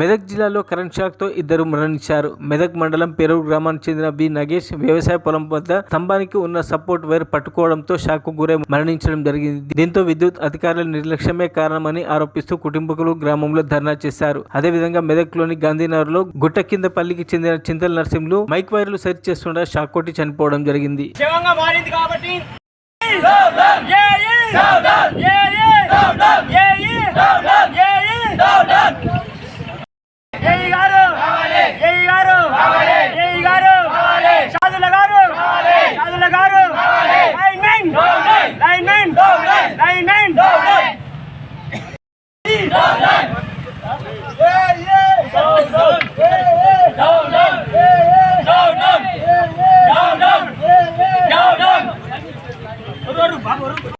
మెదక్ జిల్లాలో current shock తో ఇద్దరు మరణించారు. మెదక్ మండలం పేరూరు గ్రామానికి చెందిన బి నగేష్ వ్యవసాయ పొలం వద్ద స్తంభానికి ఉన్న సపోర్ట్ వైర్ పట్టుకోవడంతో షాక్ కు గురై మరణించడం జరిగింది. దీంతో విద్యుత్ అధికారుల నిర్లక్ష్యమే కారణమని ఆరోపిస్తూ కుటుంబకులు గ్రామంలో ధర్నా చేశారు. అదేవిధంగా మెదక్ లోని గాంధీనగర్ లో గుట్ట కింద పల్లికి చెందిన చింతల నర్సింహులు మైక్ వైర్లు సరి చేస్తుండగా షాక్ కొట్టి చనిపోవడం జరిగింది. Baru